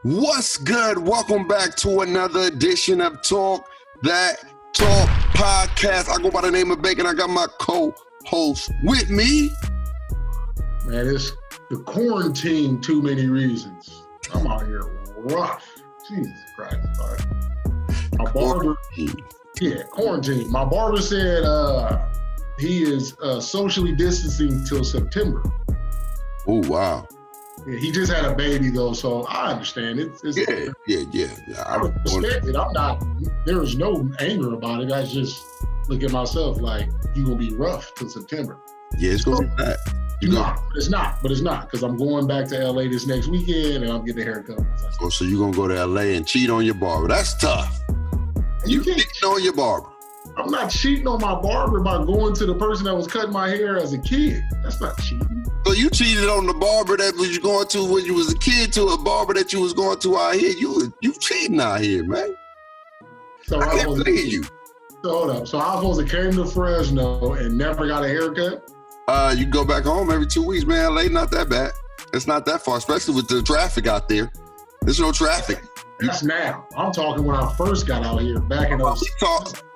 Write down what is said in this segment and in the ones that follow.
What's good? Welcome back to another edition of Dat Talk Podcast. I go by the name of Bacon. I got my co-host with me. Man, it's the quarantine too many reasons. I'm out here rough. Jesus Christ, my barber, quarantine. My barber said he is socially distancing till September. Oh, wow. Yeah, he just had a baby though, so I understand it. Yeah. I respect it. I'm not. There is no anger about it. I just look at myself like you gonna be rough till September. Yeah, it's gonna be bad. It's not because I'm going back to LA this next weekend and I'm getting a haircut. Oh, so you're gonna go to LA and cheat on your barber? That's tough. You cheating on your barber? I'm not cheating on my barber by going to the person that was cutting my hair as a kid. That's not cheating. So you cheated on the barber that was you going to when you was a kid to a barber that you was going to out here. You cheating out here, man. So I can't believe you. So hold up. So I was supposed to came to Fresno and never got a haircut? You go back home every 2 weeks, man. LA not that bad. It's not that far, especially with the traffic out there. There's no traffic. That's now. I'm talking when I first got out here back in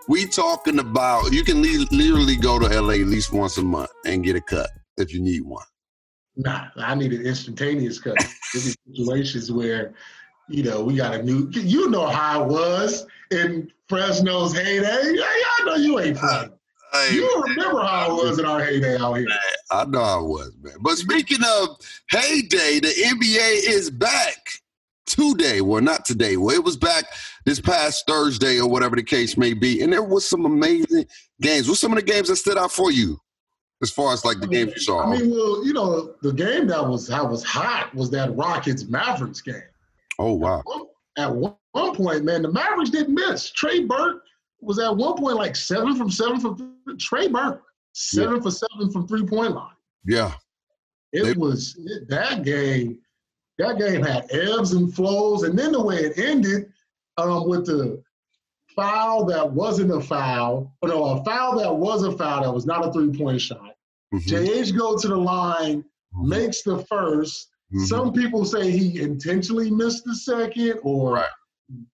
We talking about you can literally go to LA at least once a month and get a cut if you need one. Nah, I need an instantaneous cut. There's situations where, we got a new. You know how it was in Fresno's heyday. I know you ain't playing. You remember how it was in our heyday out here. I know how it was, man. But speaking of heyday, the NBA is back today. Well, not today. Well, it was back this past Thursday or whatever the case may be. And there was some amazing games. What's some of the games that stood out for you as far as like the games you saw? The game that was hot was that Rockets-Mavericks game. Oh, wow. At one point, man, the Mavericks didn't miss. Trey Burke was at one point like 7 from 7 from Trey Burke, 7 for 7 from three-point line. Yeah. That game had ebbs and flows, and then the way it ended with the foul that wasn't a foul, a foul that was a foul that was not a three-point shot. Mm-hmm. JH goes to the line, makes the first. Mm-hmm. Some people say he intentionally missed the second, or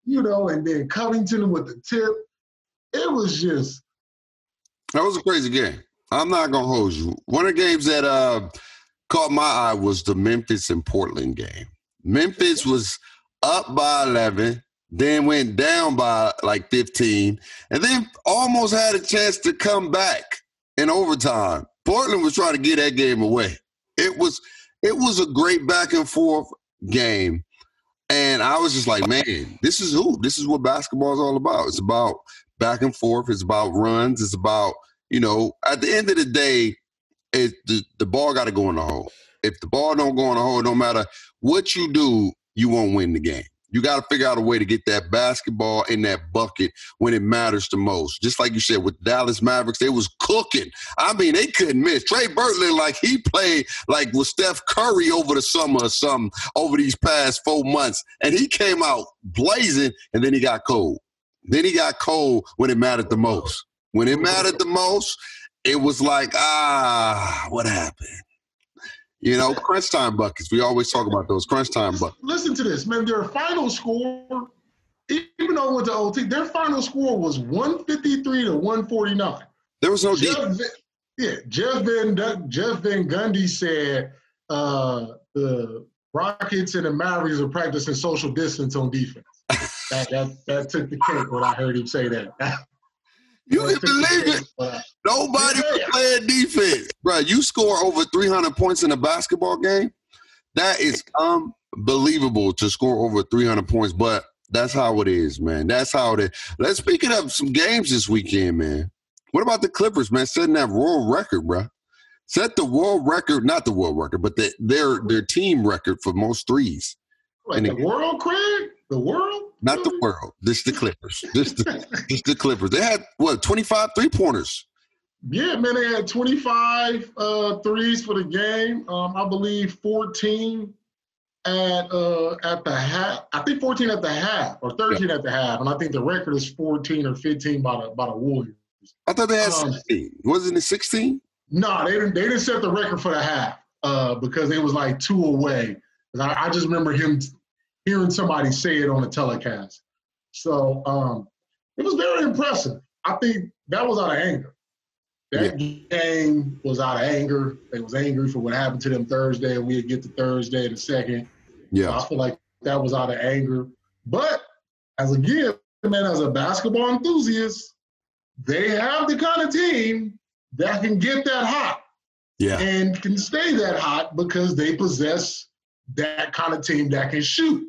and then Covington with the tip. It was just. That was a crazy game. I'm not gonna hold you. One of the games that caught my eye was the Memphis and Portland game. Memphis was up by 11, then went down by like 15, and then almost had a chance to come back in overtime. Portland was trying to get that game away. It was a great back and forth game. And I was just like, man, this is what basketball is all about. It's about back and forth. It's about runs. It's about, at the end of the day, the ball got to go in the hole. If the ball don't go in the hole, no matter what you do, you won't win the game. You got to figure out a way to get that basketball in that bucket when it matters the most. Just like you said, with Dallas Mavericks, they was cooking. I mean, they couldn't miss. Trey Burke looked like he played like with Steph Curry over the summer or something over these past 4 months. And he came out blazing, and then he got cold. Then he got cold when it mattered the most. When it mattered the most, it was like, what happened? Crunch time buckets. We always talk about those crunch time buckets. Listen to this, man. Their final score, even though it went to OT, their final score was 153 to 149. There was no defense. Jeff Van Gundy said the Rockets and the Mavericks are practicing social distance on defense. That took the cake when I heard him say that. You can believe it. Nobody was playing defense. Bro, you score over 300 points in a basketball game? That is unbelievable to score over 300 points, but that's how it is, man. That's how it is. Speaking of some games this weekend, man, what about the Clippers, man, setting that world record, bro? Set the world record, not the world record, but their team record for most threes. Like the world, Craig? The world? Not the world. This the Clippers. Just the Clippers. They had, 25 three-pointers? Yeah, man, they had 25 threes for the game. I believe 14 at the half. I think 14 at the half or 13 at the half. And I think the record is 14 or 15 by the Warriors. I thought they had 16. Wasn't it 16? No, they didn't set the record for the half because it was like 2 away. I just remember him hearing somebody say it on a telecast. So it was very impressive. I think that was out of anger. That game was out of anger. They was angry for what happened to them Thursday, and we'd get to Thursday in a second. Yeah. So I feel like that was out of anger. But as a basketball enthusiast, they have the kind of team that can get that hot. Yeah. And can stay that hot because they possess that kind of team that can shoot.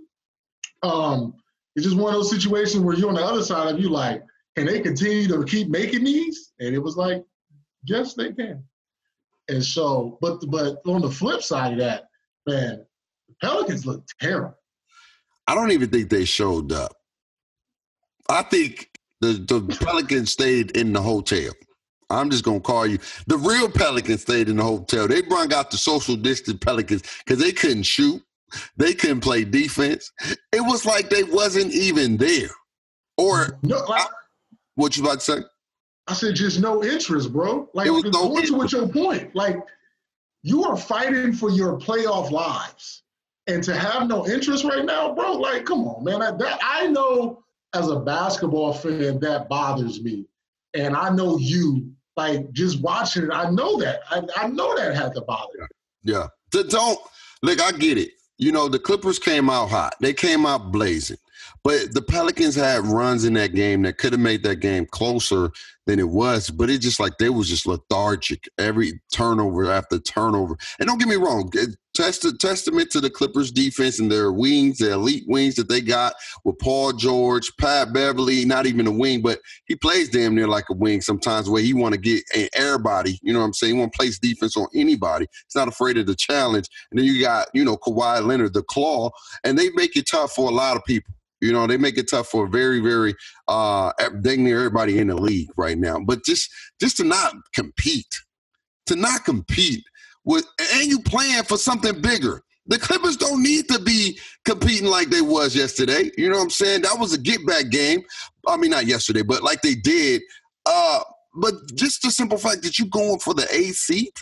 It's just one of those situations where you're on the other side of you like, can they continue to keep making these? And it was like, yes, they can. And so, but on the flip side of that, man, the Pelicans look terrible. I don't even think they showed up. I think the Pelicans stayed in the hotel. I'm just going to call you. The real Pelicans stayed in the hotel. They brought out the social distance Pelicans because they couldn't shoot. They couldn't play defense. It was like they wasn't even there. Or what you about to say? I said just no interest, bro. Like, going to with your point. Like, you are fighting for your playoff lives. And to have no interest right now, bro, like, come on, man. I know as a basketball fan that bothers me. And I know you, like, just watching it, I know that. I know that had to bother you. Yeah. Look, I get it. You know, the Clippers came out hot. They came out blazing. But the Pelicans had runs in that game that could have made that game closer than it was. But it's just like they was just lethargic every turnover after turnover. And don't get me wrong, testament to the Clippers defense and their wings, the elite wings that they got with Paul George, Pat Beverly, not even a wing, but he plays damn near like a wing sometimes where he want to get everybody, you know what I'm saying? He want to place defense on anybody. He's not afraid of the challenge. And then you got, Kawhi Leonard, the claw, and they make it tough for a lot of people. You know, they make it tough for very, very dang near everybody in the league right now. But just to not compete with, and you playing for something bigger. The Clippers don't need to be competing like they was yesterday. You know what I'm saying? That was a get-back game. I mean, not yesterday, but like they did. But just the simple fact that you going for the A seat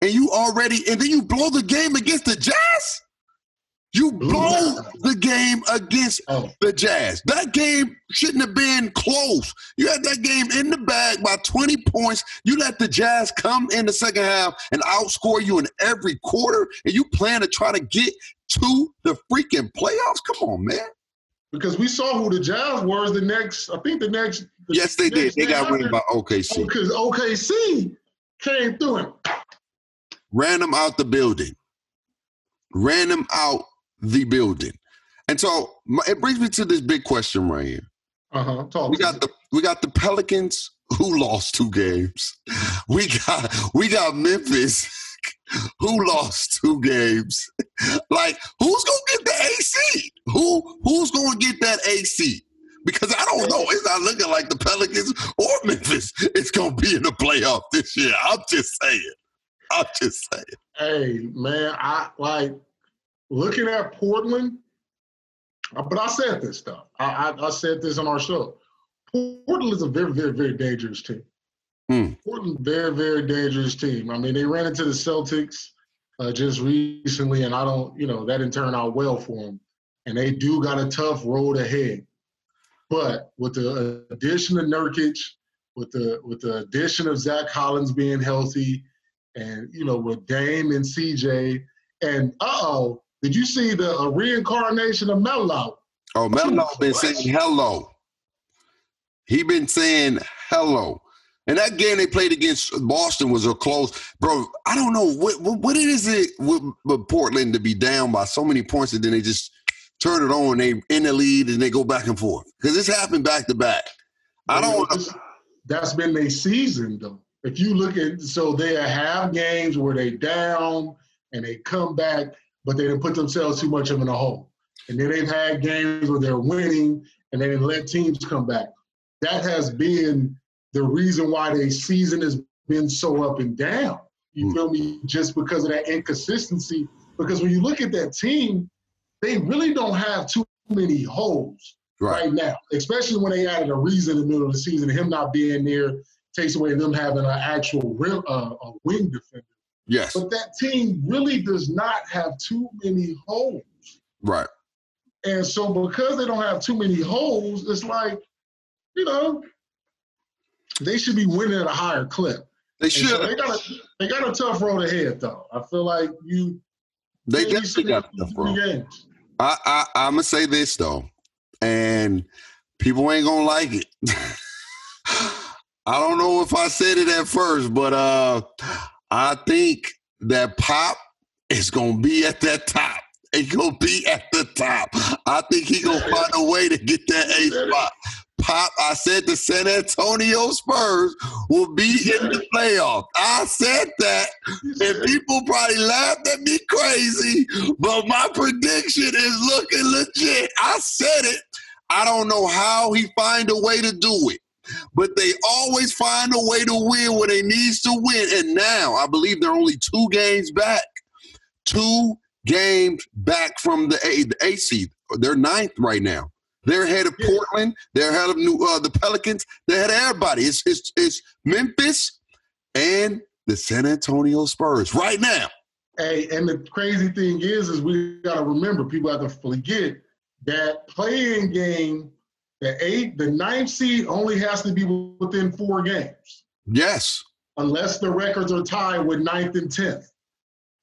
and then you blow the game against the Jazz. You blow the game against the Jazz. That game shouldn't have been close. You had that game in the bag by 20 points. You let the Jazz come in the second half and outscore you in every quarter, and you plan to try to get to the freaking playoffs? Come on, man. Because we saw who the Jazz was Yes, they did. They got rid by OKC. Because OKC came through him. Ran them out the building. And so it brings me to this big question right here. We got the Pelicans who lost 2 games. We got Memphis who lost 2 games. Like, who's gonna get the AC? Who's gonna get that AC? Because I don't know. It's not looking like the Pelicans or Memphis is gonna be in the playoff this year. I'm just saying. Hey, man, I like looking at Portland, but I said this stuff. I said this on our show. Portland is a very, very, very dangerous team. Portland, very, very dangerous team. I mean, they ran into the Celtics just recently, and that didn't turn out well for them. And they do got a tough road ahead. But with the addition of Nurkic, with the addition of Zach Collins being healthy, and, with Dame and CJ, and did you see the reincarnation of Melo? Oh, Melo been saying hello. He been saying hello. And that game they played against Boston was a close. Bro, I don't know. What is it with Portland to be down by so many points and then they just turn it on, they in the lead, and they go back and forth? Because this happened back to back. That's been their season, though. If you look at – so they have games where they down and they come back, but they didn't put themselves too much of in a hole. And then they've had games where they're winning and they didn't let teams come back. That has been the reason why their season has been so up and down. You feel me? Just because of that inconsistency. Because when you look at that team, they really don't have too many holes right now, especially when they added a reason in the middle of the season. Him not being there takes away them having an actual a wing defender. Yes. But that team really does not have too many holes. Right. And so because they don't have too many holes, it's like, they should be winning at a higher clip. They should. So they got a tough road ahead, though. I feel like they definitely got a tough road. Games. I'm going to say this, though, and people ain't going to like it. I don't know if I said it at first, but I think that Pop is going to be at that top. He's going to be at the top. I think he's going to find a way to get that A spot. Pop, I said the San Antonio Spurs will be in the playoffs. I said that, and people probably laughed at me crazy, but my prediction is looking legit. I said it. I don't know how he find a way to do it, but they always find a way to win when they needs to win. And now I believe they're only 2 games back. 2 games back from the A seed. They're 9th right now. They're ahead of Portland. They're ahead of the Pelicans. They're ahead of everybody. It's Memphis and the San Antonio Spurs right now. Hey, and the crazy thing is we got to remember, people have to forget that play-in game, the 9th seed only has to be within 4 games. Yes. Unless the records are tied with 9th and 10th.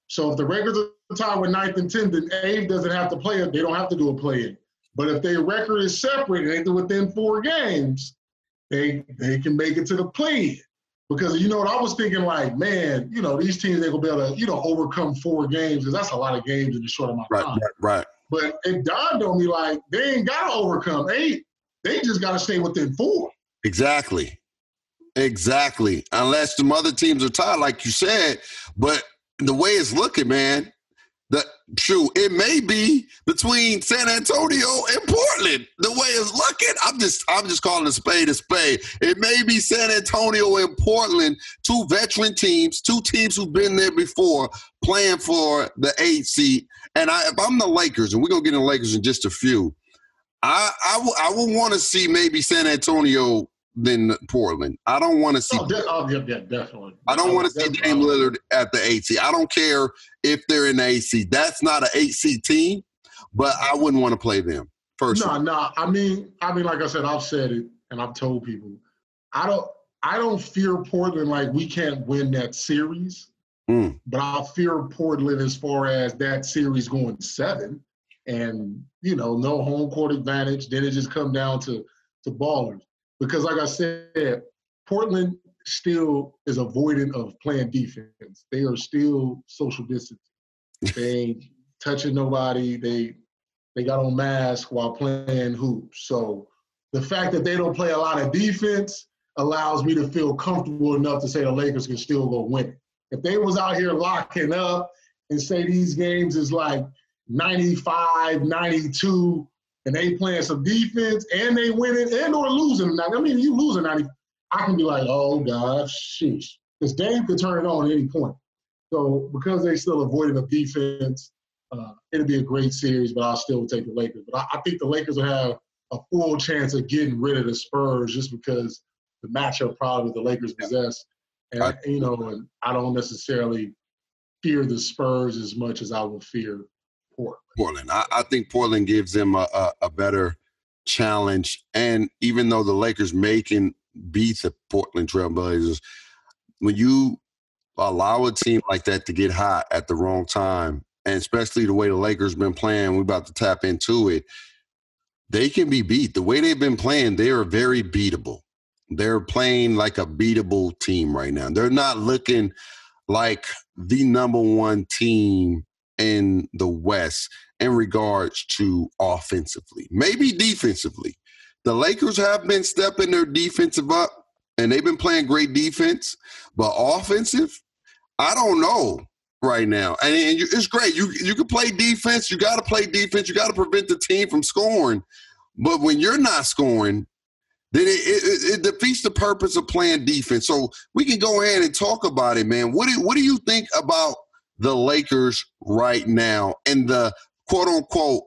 So if the records are tied with 9th and 10th, then 8th doesn't have to play it. They don't have to do a play-in. But if their record is separate and they're within 4 games, they can make it to the play-in. Because you know what I was thinking, like, man, these teams, they're going to be able to, overcome 4 games, because that's a lot of games in a short amount of time. Right. But it dawned on me, like, they ain't got to overcome 8. They just got to stay within 4. Exactly. Unless some other teams are tied, like you said. But the way it's looking, man, it may be between San Antonio and Portland. The way it's looking, I'm just calling a spade a spade. It may be San Antonio and Portland, 2 veteran teams, 2 teams who've been there before, playing for the 8th seed. And if I'm the Lakers, and we're gonna get in the Lakers in just a few, I would want to see maybe San Antonio than Portland. I don't want to see. Definitely. I don't want to see Dame Lillard at the 8th seed. I don't care if they're in the 8th seed. That's not an 8th seed team, but I wouldn't want to play them personally. No. I mean, like I said, I've said it and I've told people, I don't fear Portland like we can't win that series, but I fear Portland as far as that series going 7, and no home court advantage. Then it just come down to ballers. Because like I said, Portland still is avoidant of playing defense. They are still social distancing. They ain't touching nobody. They got on masks while playing hoops. So the fact that they don't play a lot of defense allows me to feel comfortable enough to say the Lakers can still go win it. If they was out here locking up and say these games is like 95, 92, and they playing some defense, and they winning and or losing. I mean, you losing 90, I can be like, oh, gosh, sheesh. This game could turn it on at any point. So because they still avoiding the defense, it'll be a great series, but I'll still take the Lakers. But I think the Lakers will have a full chance of getting rid of the Spurs just because the matchup probably the Lakers possess. And, and I don't necessarily fear the Spurs as much as I would fear Portland. I think Portland gives them a better challenge. And even though the Lakers can beat the Portland Trailblazers, when you allow a team like that to get hot at the wrong time, and especially the way the Lakers been playing, we're about to tap into it, they can be beat. The way they've been playing, they are very beatable. They're playing like a beatable team right now. They're not looking like the number 1 team in the West in regards to offensively, maybe defensively. The Lakers have been stepping their defensive up, and they've been playing great defense, but offensive, I don't know right now. And it's great. You can play defense. You got to play defense. You got to prevent the team from scoring. But when you're not scoring, then it defeats the purpose of playing defense. So we can go ahead and talk about it, man. What do you think about the Lakers right now and the quote-unquote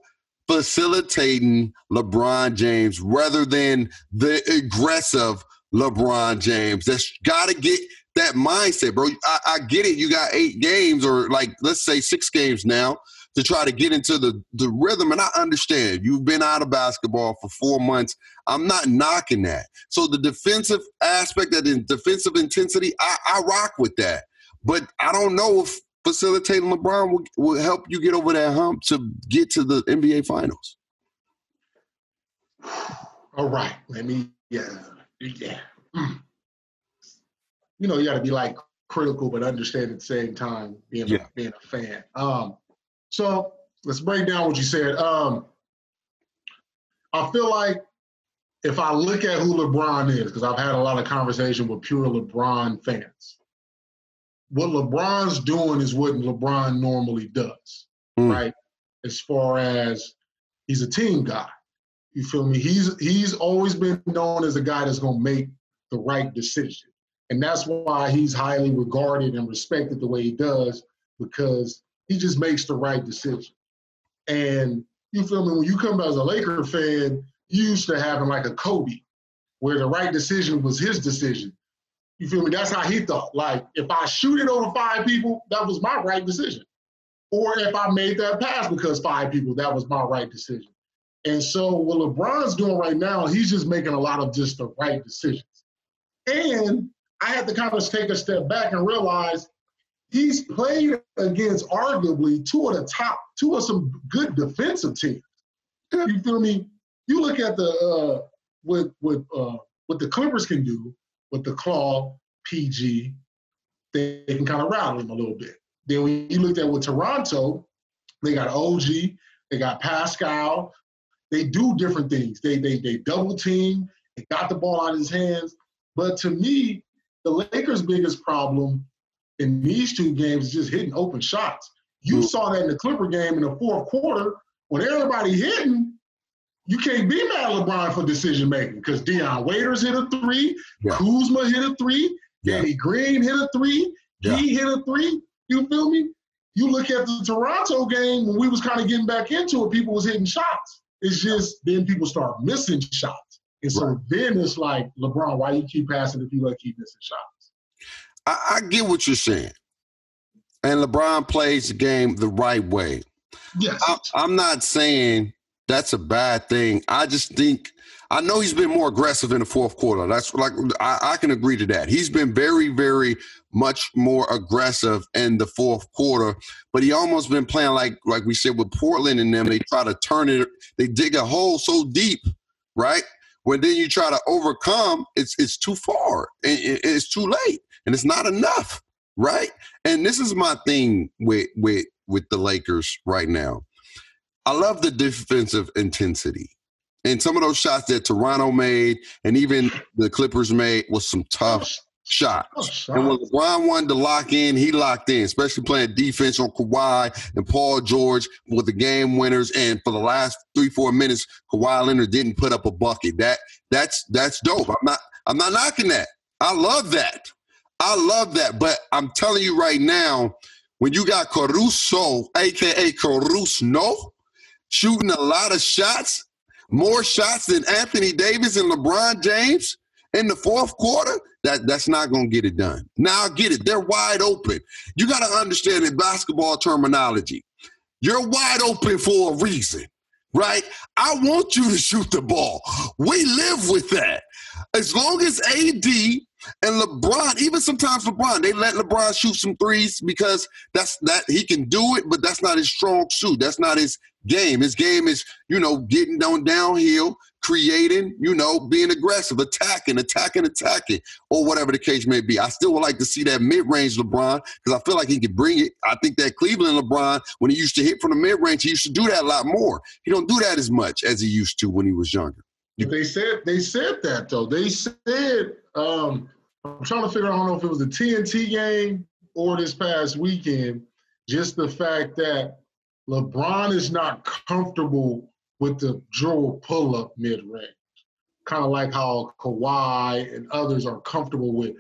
facilitating LeBron James rather than the aggressive LeBron James? That's got to get that mindset, bro. I get it. You got 8 games or let's say 6 games now to try to get into the rhythm. And I understand you've been out of basketball for 4 months. I'm not knocking that. So the defensive aspect, that defensive intensity, I rock with that. But I don't know if facilitating LeBron will help you get over that hump to get to the NBA Finals. All right. Yeah. You know, you got to be like critical, but understand at the same time being a fan. So let's break down what you said. I feel like if I look at who LeBron is, because I've had a lot of conversation with pure LeBron fans, what LeBron's doing is what LeBron normally does, right? As far as he's a team guy. You feel me? He's always been known as a guy that's going to make the right decision. And that's why he's highly regarded and respected the way he does, because he just makes the right decision. And you feel me? When you come as a Laker fan, you used to having like a Kobe, where the right decision was his decision. You feel me? That's how he thought. Like, if I shoot it over 5 people, that was my right decision. Or if I made that pass because 5 people, that was my right decision. And so what LeBron's doing right now, he's just making a lot of just the right decisions. And I had to kind of take a step back and realize he's played against arguably two of some good defensive teams. You feel me? You look at what the Clippers can do with the Claw, PG, they can kind of rattle him a little bit. Then when you looked at with Toronto, they got OG, they got Pascal. They do different things. They double team. They got the ball out of his hands. But to me, the Lakers' biggest problem in these 2 games is just hitting open shots. You saw that in the Clipper game in the 4th quarter. When everybody hitting, you can't be mad at LeBron for decision making, because Deion Waiters hit a 3, Kuzma hit a 3, Danny Green hit a 3, he hit a 3. You feel me? You look at the Toronto game, when we was kind of getting back into it, people was hitting shots. It's just then people start missing shots. And so then it's like, LeBron, why you keep passing if you like keep missing shots? I get what you're saying. And LeBron plays the game the right way. Yes. I'm not saying that's a bad thing. I just think, I know he's been more aggressive in the 4th quarter. That's like, I can agree to that. He's been very, very much more aggressive in the 4th quarter, but he almost been playing like we said with Portland and them. They try to turn it, they dig a hole so deep, right? When then you try to overcome, it's too far, and it's too late, and it's not enough, right? And this is my thing with the Lakers right now. I love the defensive intensity. And some of those shots that Toronto made and even the Clippers made was some tough shots. And when LeBron wanted to lock in, he locked in, especially playing defense on Kawhi and Paul George with the game winners. And for the last 3-4 minutes, Kawhi Leonard didn't put up a bucket. That's dope. I'm not knocking that. I love that. But I'm telling you right now, when you got Caruso, a.k.a. Caruso, shooting a lot of shots, more shots than Anthony Davis and LeBron James in the 4th quarter, that's not going to get it done. Now, I get it. They're wide open. You got to understand in basketball terminology, you're wide open for a reason, right? I want you to shoot the ball. We live with that. As long as AD and LeBron, even sometimes LeBron, they let LeBron shoot some threes because that he can do it, but that's not his strong suit. That's not his game. His game is, getting downhill, creating, being aggressive, attacking, or whatever the case may be. I still would like to see that mid-range LeBron because I feel like he can bring it. I think that Cleveland LeBron, when he used to hit from the mid-range, he used to do that a lot more. He don't do that as much as he used to when he was younger. They said that, though. They said, I'm trying to figure out, I don't know if it was the TNT game or this past weekend, just the fact that LeBron is not comfortable with the dribble pull-up mid-range, kind of like how Kawhi and others are comfortable with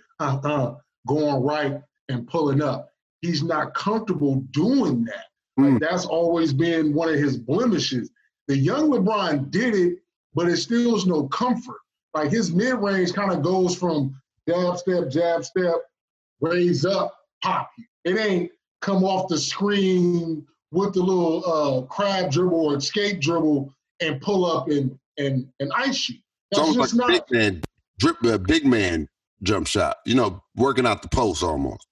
going right and pulling up. He's not comfortable doing that. Like, that's always been one of his blemishes. The young LeBron did it, but it still is no comfort. Like, his mid-range kind of goes from jab, step, raise up, pop. It ain't come off the screen with the little crab dribble or escape dribble and pull up and ice you. That's it's just like not a big man jump shot, working out the post almost.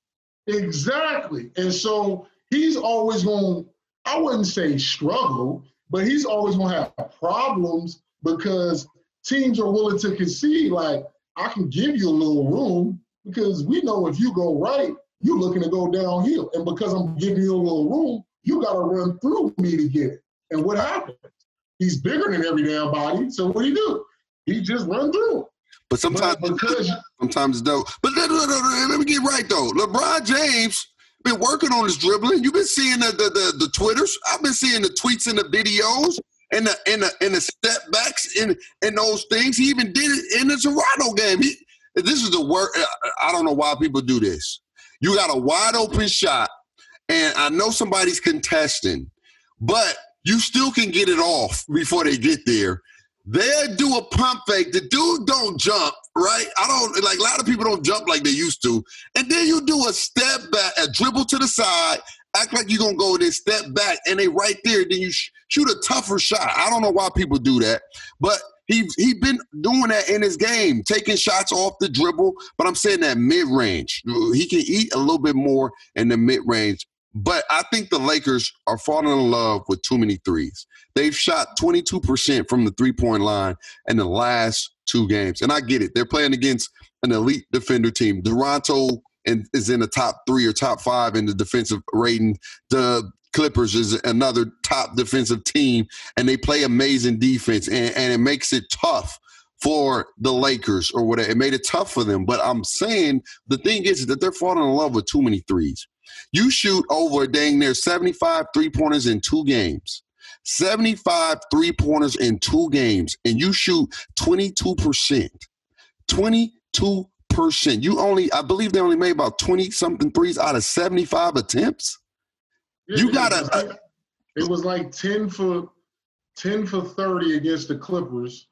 Exactly. And so he's always going, I wouldn't say struggle, but he's always going to have problems because teams are willing to concede, like, I can give you a little room because we know if you go right, you're looking to go downhill. And because I'm giving you a little room, you got to run through me to get it. And what happens? He's bigger than every damn body. So what do? He just run through. But sometimes it's dope. But let me get right, though. LeBron James been working on his dribbling. You've been seeing the Twitters. I've been seeing the tweets and the videos and the step backs and those things. He even did it in the Toronto game. This is the work. I don't know why people do this. You got a wide open shot, and I know somebody's contesting, but you still can get it off before they get there. They'll do a pump fake. The dude don't jump, right? A lot of people don't jump like they used to. And then you do a step back, a dribble to the side, act like you're going to go and then step back, and they right there. Then you shoot a tougher shot. I don't know why people do that, but he been doing that in his game, taking shots off the dribble. But I'm saying that mid-range. He can eat a little bit more in the mid-range. But I think the Lakers are falling in love with too many threes. They've shot 22% from the three-point line in the last 2 games. And I get it. They're playing against an elite defender team. Toronto is in the top 3 or top 5 in the defensive rating. The Clippers is another top defensive team, and they play amazing defense. And it makes it tough for the Lakers or whatever. It made it tough for them. But I'm saying the thing is that they're falling in love with too many threes. You shoot over dang near 75 three-pointers in 2 games. 75 three-pointers in 2 games, and you shoot 22%. 22%. I believe they only made about 20-something threes out of 75 attempts. Yeah, it was like 10 for 30 against the Clippers,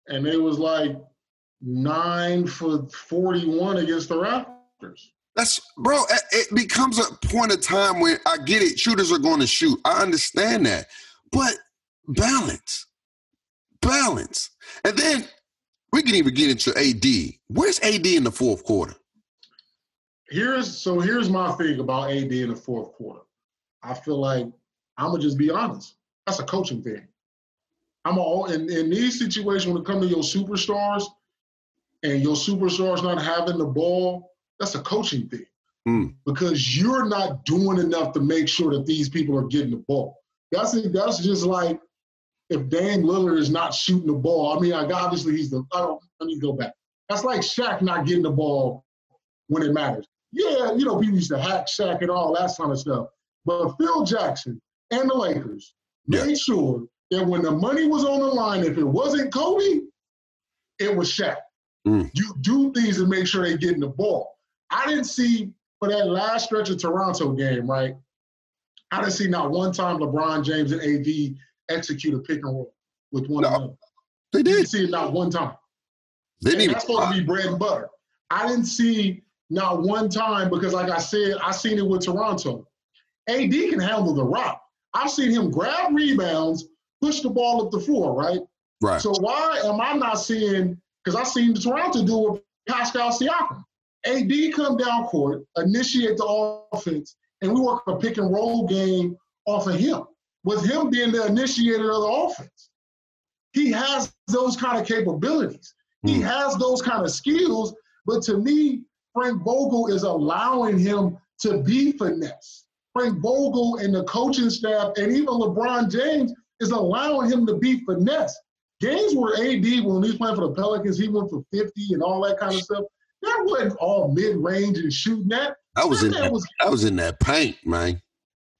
and it was like 9 for 41 against the Raptors. Bro, it becomes a point of time where I get it. Shooters are going to shoot. I understand that. But balance. And then we can even get into AD. Where's AD in the fourth quarter? Here's my thing about AD in the fourth quarter. I feel like I'm going to just be honest. That's a coaching thing. In these situations, when it comes to your superstars and your superstars not having the ball, that's a coaching thing because you're not doing enough to make sure that these people are getting the ball. That's just like if Dame Lillard is not shooting the ball. I mean, obviously let me go back. That's like Shaq not getting the ball when it matters. Yeah, people used to hack Shaq and all that kind of stuff. But Phil Jackson and the Lakers made sure that when the money was on the line, if it wasn't Kobe, it was Shaq. You do things to make sure they're getting the ball. I didn't see, for that last stretch of Toronto game, right, I didn't see not one time LeBron James and AD execute a pick and roll with one another. They did. I didn't see it not one time. That's supposed to be bread and butter. I didn't see not one time because, like I said, I seen it with Toronto. AD can handle the rock. I've seen him grab rebounds, push the ball up the floor, right? Right. So why am I not seeing, because I seen the Toronto do it with Pascal Siakam. AD come down court, initiate the offense, and we work a pick and roll game off of him, with him being the initiator of the offense. He has those kind of capabilities. He has those kind of skills, but to me, Frank Vogel is allowing him to be finesse. Frank Vogel and the coaching staff and even LeBron James is allowing him to be finesse. Games where AD, when he was playing for the Pelicans, he went for 50 and all that kind of stuff. That wasn't all mid-range and shooting that. I was in that paint, man.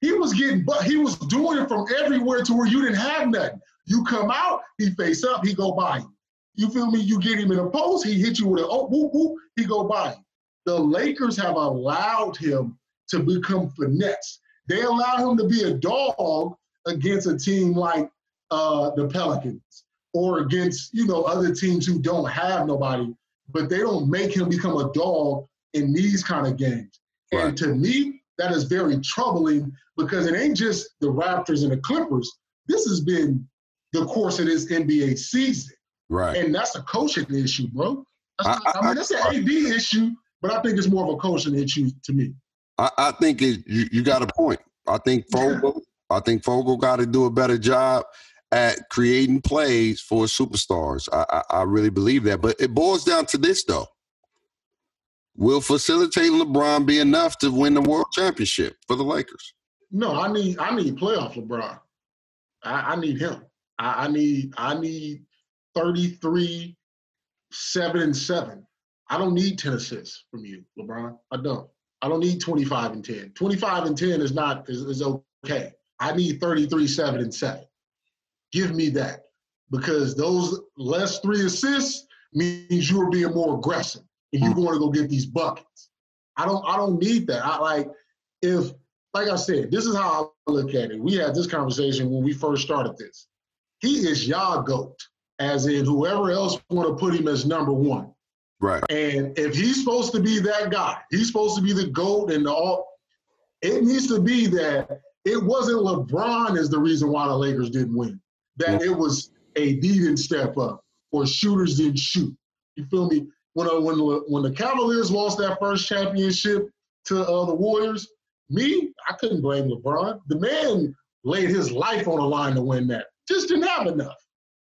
He was doing it from everywhere to where you didn't have nothing. You come out, he face up, he go by you. You feel me? You get him in a post, he hit you with whoop, whoop, he go by you. The Lakers have allowed him to become finesse. They allow him to be a dog against a team like the Pelicans or against, other teams who don't have nobody, but they don't make him become a dog in these kind of games. Right. And to me, that is very troubling because it ain't just the Raptors and the Clippers. This has been the course of this NBA season. Right. And that's a coaching issue, bro. That's an AD issue, but I think it's more of a coaching issue to me. I think you got a point. I think Vogel got to do a better job at creating plays for superstars. I really believe that. But it boils down to this, though. Will facilitating LeBron be enough to win the world championship for the Lakers? No, I need playoff LeBron. I need him. I need 33, 7 and 7. I don't need 10 assists from you, LeBron. I don't need 25 and 10. 25 and 10 is okay. I need 33, 7 and 7. Give me that. Because those less 3 assists means you're being more aggressive and you're going to go get these buckets. I don't need that. Like I said, this is how I look at it. We had this conversation when we first started this. He is y'all GOAT, as in whoever else want to put him as number one. Right. And if he's supposed to be that guy, he's supposed to be the GOAT and it needs to be that it wasn't LeBron is the reason why the Lakers didn't win. That it was AD didn't step up or shooters didn't shoot. You feel me? When the Cavaliers lost that first championship to the Warriors, I couldn't blame LeBron. The man laid his life on the line to win that. Just didn't have enough.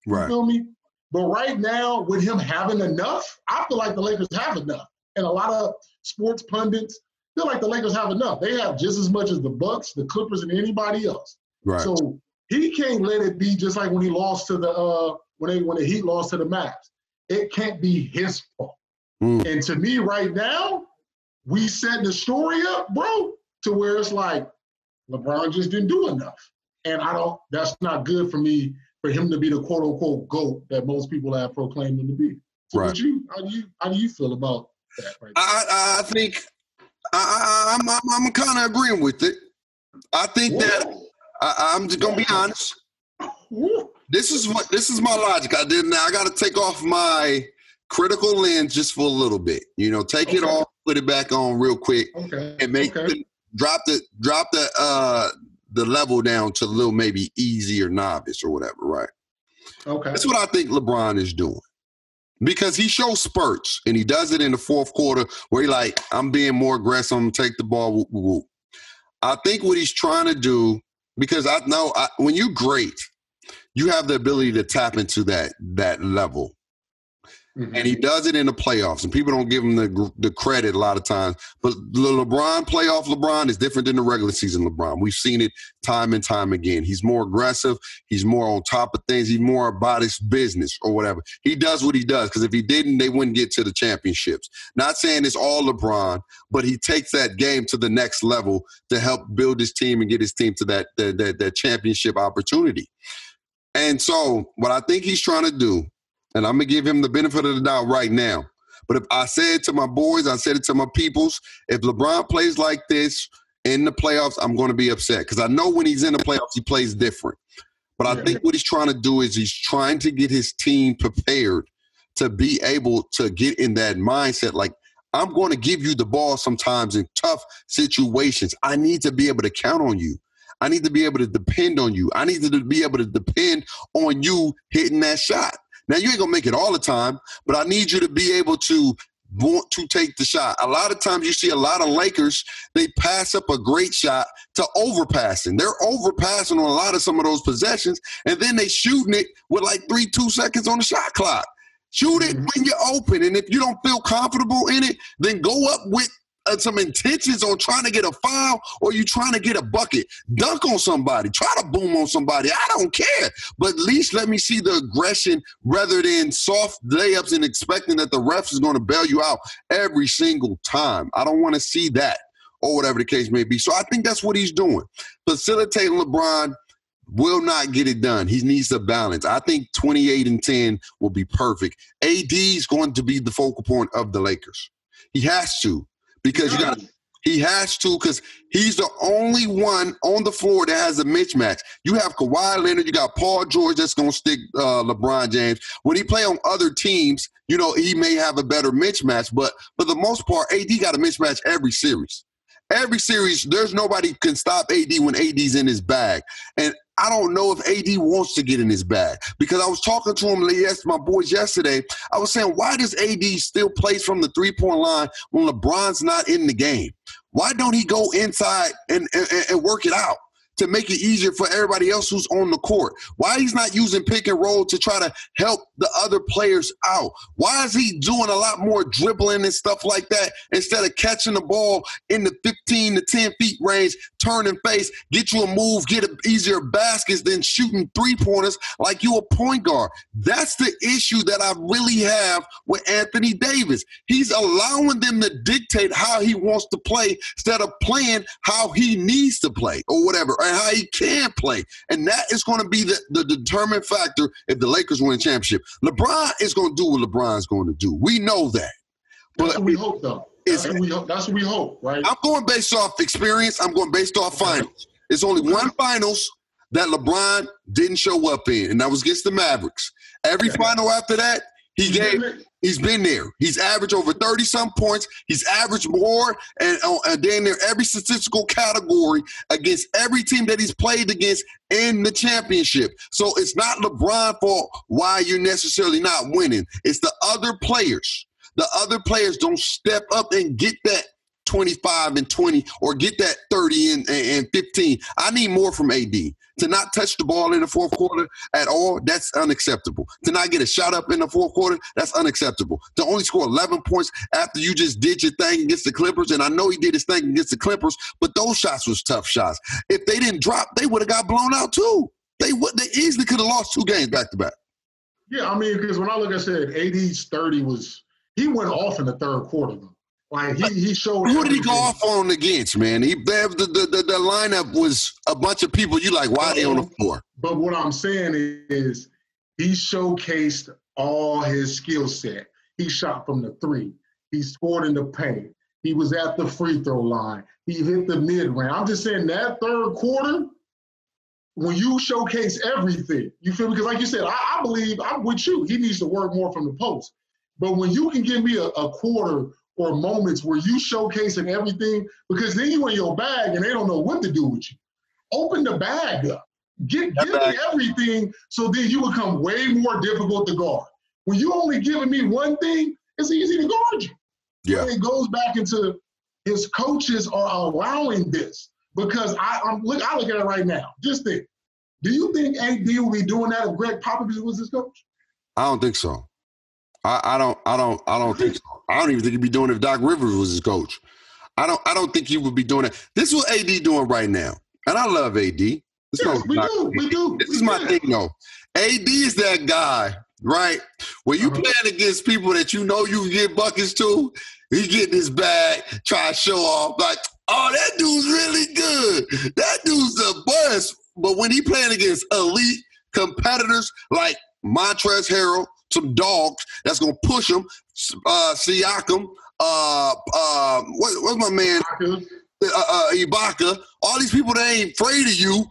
Right. You feel me? But right now, with him having enough, I feel like the Lakers have enough. And a lot of sports pundits feel like the Lakers have enough. They have just as much as the Bucks, the Clippers, and anybody else. Right. So he can't let it be just like when he lost to when the Heat lost to the Mavs. It can't be his fault. And to me, right now, we setting the story up, bro, to where it's like LeBron just didn't do enough. And that's not good for me, for him to be the quote unquote GOAT that most people have proclaimed him to be. So right. How do you feel about that right now? I think I'm kind of agreeing with it. I think that I'm just gonna be honest. This is my logic. I got to take off my critical lens just for a little bit. Take it off, put it back on real quick, and drop the level down to a little maybe easy or novice or whatever, right? Okay. That's what I think LeBron is doing. Because he shows spurts, and he does it in the fourth quarter where he like, I'm being more aggressive, I'm going to take the ball, whoop, whoop, whoop. I think what he's trying to do, because I know when you're great, you have the ability to tap into that level. Mm-hmm. And he does it in the playoffs, and people don't give him the credit a lot of times. But the playoff LeBron is different than the regular season LeBron. We've seen it time and time again. He's more aggressive. He's more on top of things. He's more about his business or whatever. He does what he does, because if he didn't, they wouldn't get to the championships. Not saying it's all LeBron, but he takes that game to the next level to help build his team and get his team to that championship opportunity. And so what I think he's trying to do, and I'm going to give him the benefit of the doubt right now. But if I said it to my boys, I said it to my peoples, if LeBron plays like this in the playoffs, I'm going to be upset. Because I know when he's in the playoffs, he plays different. But I think what he's trying to do is he's trying to get his team prepared to be able to get in that mindset. Like, I'm going to give you the ball sometimes in tough situations. I need to be able to count on you. I need to be able to depend on you. I need to be able to depend on you hitting that shot. Now, you ain't going to make it all the time, but I need you to be able to want to take the shot. A lot of times you see a lot of Lakers, they pass up a great shot to overpassing. They're overpassing on a lot of some of those possessions, and then they shooting it with like 2 seconds on the shot clock. Shoot it when you're open, and if you don't feel comfortable in it, then go up with some intentions on trying to get a foul, or you trying to get a bucket. Dunk on somebody. Try to boom on somebody. I don't care. But at least let me see the aggression rather than soft layups and expecting that the ref is going to bail you out every single time. I don't want to see that, or whatever the case may be. So I think that's what he's doing. Facilitating LeBron will not get it done. He needs to balance. I think 28 and 10 will be perfect. AD is going to be the focal point of the Lakers. He has to. Because he has to, because he's the only one on the floor that has a mismatch. You have Kawhi Leonard, you got Paul George that's going to stick LeBron James. When he play on other teams, he may have a better mismatch, but for the most part, AD got a mismatch every series. Every series, there's nobody can stop AD when AD's in his bag. And I don't know if AD wants to get in his bag, because I was talking to him, my boys yesterday. I was saying, why does AD still play from the three-point line when LeBron's not in the game? Why don't he go inside and work it out to make it easier for everybody else who's on the court? Why he's not using pick and roll to try to help the other players out? Why is he doing a lot more dribbling and stuff like that instead of catching the ball in the 15 to 10 feet range, turning face, get you a move, get easier baskets than shooting three-pointers like you a point guard? That's the issue that I really have with Anthony Davis. He's allowing them to dictate how he wants to play instead of playing how he needs to play or whatever, and how he can play. And that is going to be the determinant factor if the Lakers win a championship. LeBron is going to do what LeBron's going to do. We know that. That's what we hope, though. That's what we hope, right? I'm going based off experience. I'm going based off finals. It's only one finals that LeBron didn't show up in, and that was against the Mavericks. Every final after that, he's been there. He's averaged over 30-some points. He's averaged more and then there every statistical category against every team that he's played against in the championship. So it's not LeBron's fault why you're necessarily not winning. It's the other players. The other players don't step up and get that 25 and 20 or get that 30 and 15. I need more from AD. To not touch the ball in the fourth quarter at all, that's unacceptable. To not get a shot up in the fourth quarter, that's unacceptable. To only score 11 points after you just did your thing against the Clippers, and I know he did his thing against the Clippers, but those shots was tough shots. If they didn't drop, they would have got blown out too. They easily could have lost 2 games back to back. Yeah, I mean, because when I look, I said AD's 30 he went off in the third quarter, though. Like, he showed. Who did he go off on against, man? The lineup was a bunch of people. You like, why are they on the floor? But what I'm saying is he showcased all his skill set. He shot from the 3. He scored in the paint. He was at the free throw line. He hit the mid-range. I'm just saying that third quarter, when you showcase everything, you feel me? Because like you said, I believe I'm with you. He needs to work more from the post. But when you can give me a quarter or moments where you showcasing everything, because then you in your bag and they don't know what to do with you. Open the bag up. Give me everything, so then you become way more difficult to guard. When you only giving me one thing, it's easy to guard you. Yeah. And it goes back into his coaches are allowing this, because I look at it right now. Just think, do you think AD will be doing that if Greg Popovich was his coach? I don't think so. I don't think so. I don't even think he'd be doing it if Doc Rivers was his coach. I don't think he would be doing it. This is what AD doing right now. And I love AD. We do. This is my thing, though. AD is that guy, right? When you playing against people that you know you can get buckets to, he getting his bag, try to show off, like, oh, that dude's really good. That dude's the best. But when he playing against elite competitors like Montrezl Harrell, some dogs that's gonna push him, Siakam, what's my man, Ibaka, all these people that ain't afraid of you.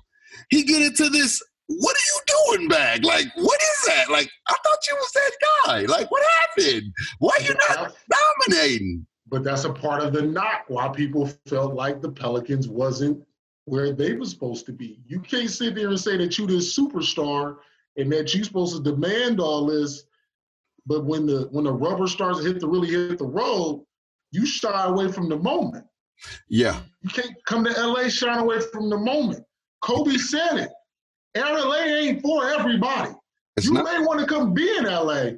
He get into this, what are you doing, bag? Like, what is that? Like, I thought you was that guy. Like, what happened? Why you not dominating? But that's a part of the knock why people felt like the Pelicans wasn't where they were supposed to be. You can't sit there and say that you this superstar and that you're supposed to demand all this, but when the rubber starts to really hit the road, you shy away from the moment. Yeah. You can't come to LA shying away from the moment. Kobe said it. LA ain't for everybody. You may want to come be in LA.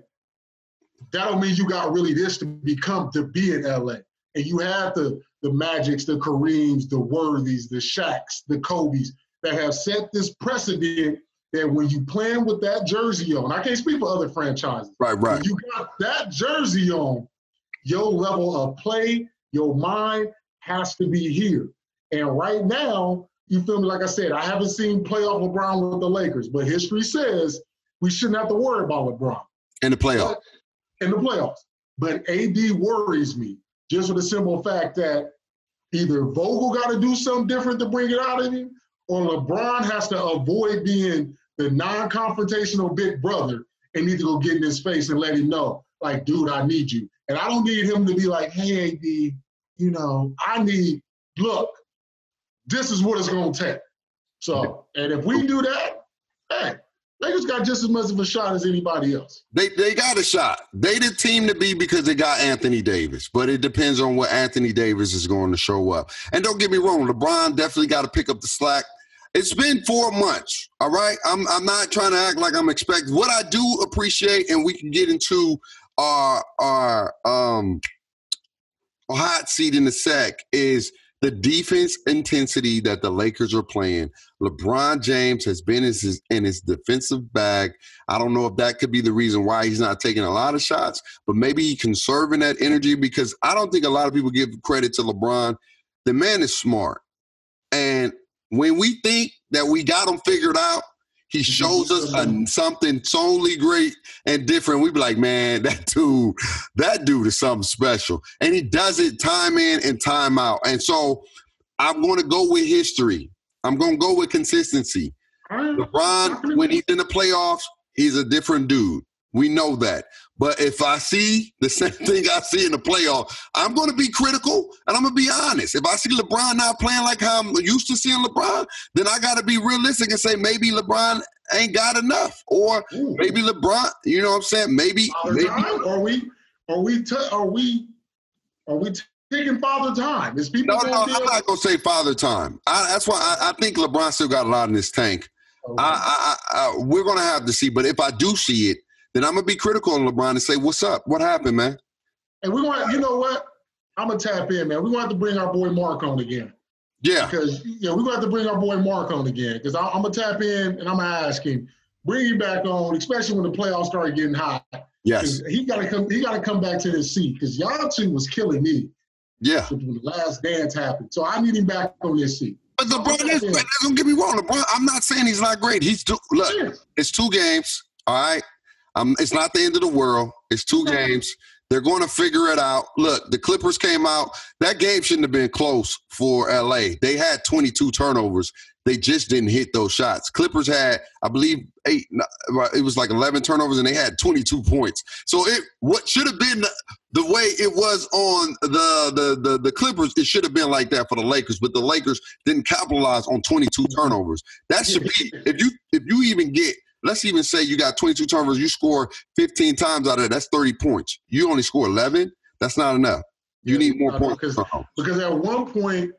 That don't mean you got really this to be in LA. And you have the Magics, the Kareems, the Worthies, the Shaqs, the Kobes that have set this precedent that when you playing with that jersey on, I can't speak for other franchises. Right. When you got that jersey on, your level of play, your mind has to be here. And right now, you feel me? Like I said, I haven't seen playoff LeBron with the Lakers, but history says we shouldn't have to worry about LeBron. In the playoffs. But AD worries me just for the simple fact that either Vogel got to do something different to bring it out of him, or LeBron has to avoid being the non-confrontational big brother and need to go get in his face and let him know, like, dude, I need you. And I don't need him to be like, hey, AD, I need look, this is what it's going to take. So, and if we do that, hey, Lakers got just as much of a shot as anybody else. They got a shot. They the team to be because they got Anthony Davis. But it depends on what Anthony Davis is going to show up. And don't get me wrong, LeBron definitely got to pick up the slack. It's been 4 months, all right? I'm not trying to act like I'm expecting. What I do appreciate, and we can get into our hot seat in the sec, is the defense intensity that the Lakers are playing. LeBron James has been in his defensive bag. I don't know if that could be the reason why he's not taking a lot of shots, but maybe he's conserving that energy, because I don't think a lot of people give credit to LeBron. The man is smart. And when we think that we got him figured out, he shows us something totally great and different. We be like, man, that dude is something special. And he does it time in and time out. And so I'm going to go with history. I'm going to go with consistency. LeBron, when he's in the playoffs, he's a different dude. We know that. But if I see the same thing I see in the playoffs, I'm going to be critical, and I'm going to be honest. If I see LeBron not playing like how I'm used to seeing LeBron, then I got to be realistic and say maybe LeBron ain't got enough, or maybe LeBron, you know what I'm saying? Maybe. Are we taking father time? Is people? No, I'm not going to say father time. That's why I think LeBron still got a lot in his tank. Okay. We're going to have to see, but if I do see it, then I'm going to be critical on LeBron and say, what's up? What happened, man? And we're going to, you know what? I'm going to tap in, man. We're going to have to bring our boy Mark on again. Yeah. Because, we're going to have to bring our boy Mark on again. Because I'm going to tap in and I'm going to ask him, bring him back on, especially when the playoffs start getting hot. Yes. He got to come back to this seat, because y'all two was killing me. Yeah. When the last dance happened. So I need him back on this seat. But LeBron don't get me wrong. LeBron, I'm not saying he's not great. It's 2 games, all right? It's not the end of the world. It's 2 games. They're going to figure it out. Look, the Clippers came out. That game shouldn't have been close for L.A. They had 22 turnovers. They just didn't hit those shots. Clippers had, I believe, 8. It was like 11 turnovers, and they had 22 points. So what should have been the way it was on the Clippers, it should have been like that for the Lakers. But the Lakers didn't capitalize on 22 turnovers. That should be, if you even get, let's even say you got 22 turnovers, you score 15 times out of it, that's 30 points. You only score 11, that's not enough. You need more points. Because at one point,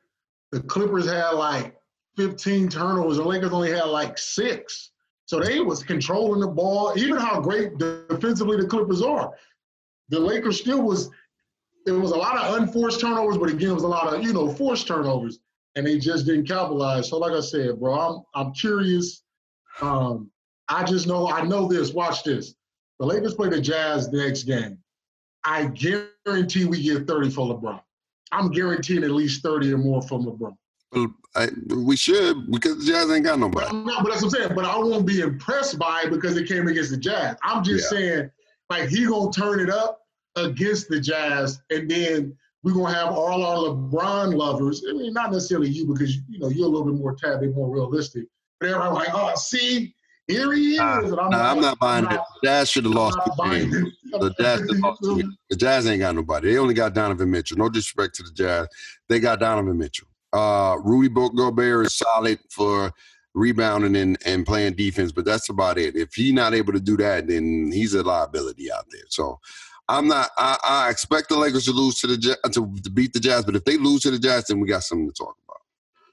the Clippers had like 15 turnovers, the Lakers only had like 6. So they was controlling the ball. Even how great defensively the Clippers are, the Lakers still was – there was a lot of unforced turnovers, but again, it was a lot of, forced turnovers, and they just didn't capitalize. So like I said, bro, I'm curious. I know this. Watch this. The Lakers play the Jazz the next game. I guarantee we get 30 for LeBron. I'm guaranteeing at least 30 or more from LeBron. Well, we should, because the Jazz ain't got nobody. But that's what I'm saying. But I won't be impressed by it because it came against the Jazz. I'm just saying, like, he going to turn it up against the Jazz, and then we're going to have all our LeBron lovers. I mean, not necessarily you, because, you're a little bit more more realistic. But everybody's like, oh, see, here he is. I'm not buying it. The Jazz should have lost the game. The Jazz ain't got nobody. They only got Donovan Mitchell. No disrespect to the Jazz. They got Donovan Mitchell. Rudy Gobert is solid for rebounding and playing defense, but that's about it. If he's not able to do that, then he's a liability out there. So I'm not. I expect the Lakers to lose to beat the Jazz, but if they lose to the Jazz, then we got something to talk about.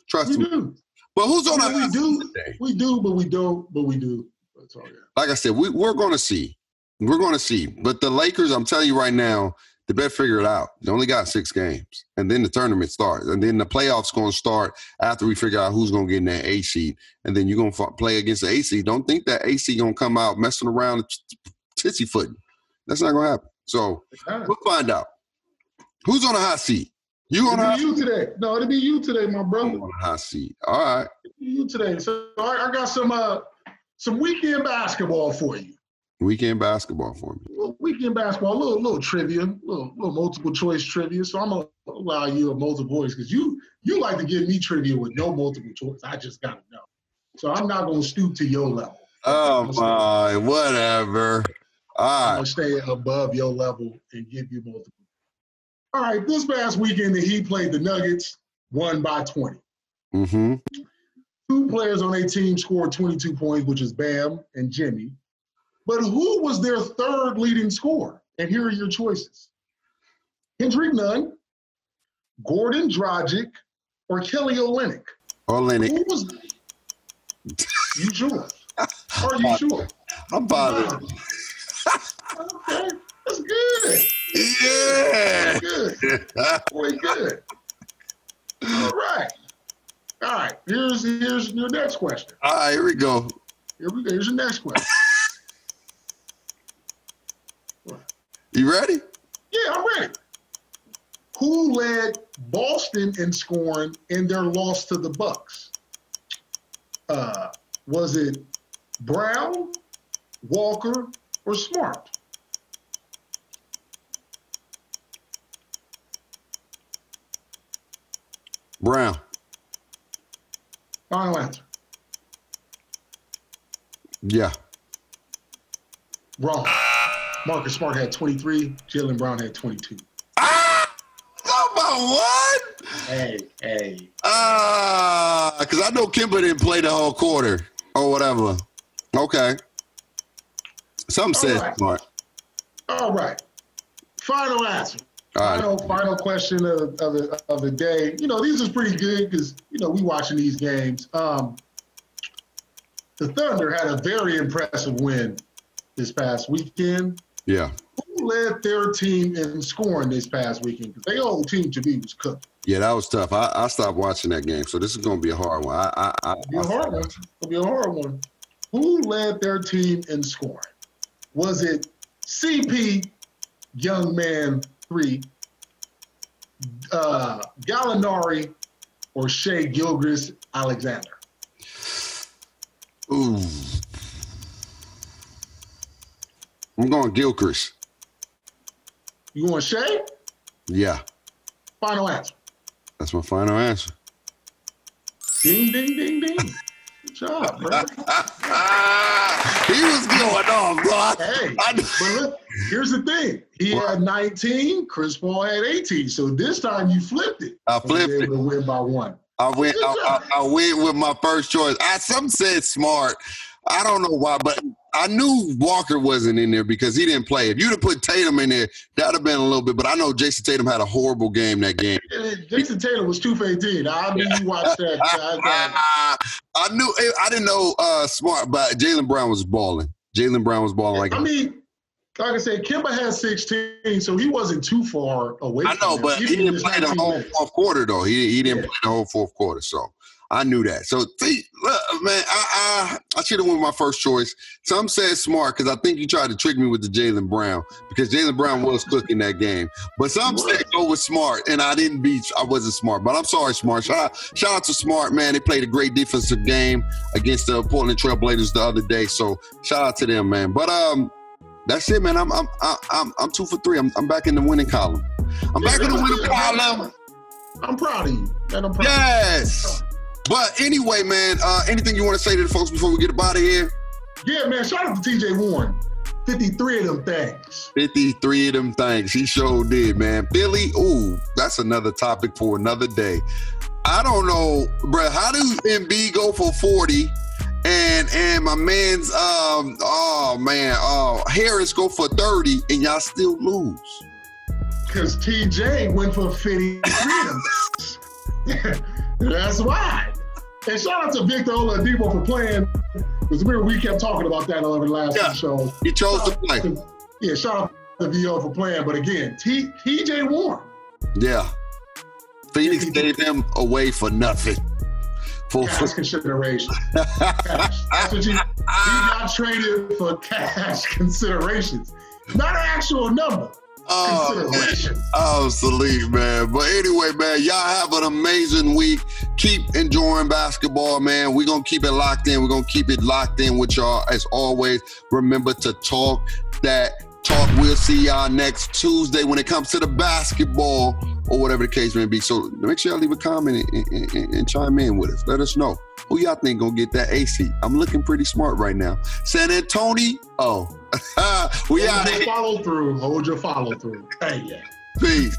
Trust me. But who's on our today? We do, but we don't. But we do. That's all. Yeah. Like I said, we're going to see. We're going to see. But the Lakers, I'm telling you right now, they better figure it out. They only got 6 games, and then the tournament starts, and then the playoffs going to start after we figure out who's going to get in that A seed, and then you're going to play against the A seed. Don't think that A seed going to come out messing around titsy footing. That's not going to happen. So we'll find out. Who's on the hot seat? You on the you today? No, it'll be you today, my brother. I'm on the hot seat. All right. You today. So I got some weekend basketball for you. Weekend basketball for me. Weekend basketball, a little trivia, little multiple choice trivia. So I'm gonna allow you a multiple choice because you like to give me trivia with no multiple choice. I just gotta know. So I'm not gonna stoop to your level. Oh my, whatever. All right. I'm gonna stay above your level and give you multiple. All right, this past weekend the Heat played the Nuggets. won by 20. Mm-hmm. 2 players on their team scored 22 points, which is Bam and Jimmy. But who was their third leading scorer? And here are your choices. Kendrick Nunn, Gordon Dragic, or Kelly Olynyk. Olynyk. Who was? You sure? Are you sure? I'm bothered. Okay, that's good. Yeah. That's good. Boy, good. All right. All right. Here's your next question. All right, here we go. Here's your next question. You ready? Yeah, I'm ready. Who led Boston in scoring in their loss to the Bucks? Was it Brown, Walker, or Smart? Brown. Final answer. Yeah. Wrong. Marcus Smart had 23. Jaylen Brown had 22. About what? Hey. Because I know Kimba didn't play the whole quarter or whatever. Okay. Something says Smart. All right. Final answer. All right. Final question of the day. You know, these are pretty good because, you know, we watching these games. The Thunder had a very impressive win this past weekend. Yeah. Who led their team in scoring this past weekend? Because their whole team, to me, was cooked. Yeah, that was tough. I stopped watching that game, so this is going to be a hard one. It'll be a hard one. Who led their team in scoring? Was it CP, Young Man 3, Gallinari, or Shai Gilgeous-Alexander? Ooh. I'm going Gilchrist. You want Shai? Yeah. Final answer. That's my final answer. Ding, ding, ding, ding. Good job, bro. He was going off, bro. Hey, but look, here's the thing. He had 19. Chris Paul had 18. So this time you flipped it. I flipped it. To win by 1. I went with my first choice. Some said Smart. I don't know why, but I knew Walker wasn't in there because he didn't play. If you'd have put Tatum in there, that would have been a little bit. But I know Jason Tatum had a horrible game that game. Jason Tatum was 2 for 18. I knew you watched that. I didn't know Smart, but Jaylen Brown was balling. Jaylen Brown was balling like. I mean, like I said, Kimba had 16, so he wasn't too far away. I know, but he didn't play the whole fourth quarter though. He didn't play the whole fourth quarter, so. I knew that. So, see, look, man, I should have went with my first choice. Some said Smart because I think you tried to trick me with the Jaylen Brown because Jaylen Brown was cooking that game. But some said go with Smart, and I wasn't Smart. But I'm sorry, Smart. Shout out to Smart, man. They played a great defensive game against the Portland Trail Blazers the other day. So, shout out to them, man. But that's it, man. I'm 2 for 3. I'm back in the winning column. I'm back in the winning column. I'm proud of you. And I'm proud yes. But anyway, man, anything you want to say to the folks before we get up out of here? Yeah, man, shout out to TJ Warren. 53 of them things. 53 of them things. He sure did, man. Philly, ooh, that's another topic for another day. I don't know, bro. How does Embiid go for 40 and my man's, Harris go for 30 and y'all still lose? Because TJ went for 53 of them. That's why. And shout out to Victor Oladipo for playing. Because we kept talking about that over the last two shows. He chose to play. Shout out to VO for playing. But again, TJ Warren. Yeah. Phoenix gave him away for nothing. Cash consideration. Cash. That's what he got traded for cash considerations. Not an actual number. Absolutely, man. But anyway, man, y'all have an amazing week. Keep enjoying basketball, man. We're going to keep it locked in. We're going to keep it locked in with y'all. As always, remember to talk that talk. We'll see y'all next Tuesday when it comes to the basketball or whatever the case may be. So make sure y'all leave a comment and chime in with us. Let us know who y'all think going to get that AC. I'm looking pretty smart right now. San Antonio. We out here. Hold your follow through. Hey, yeah. Peace.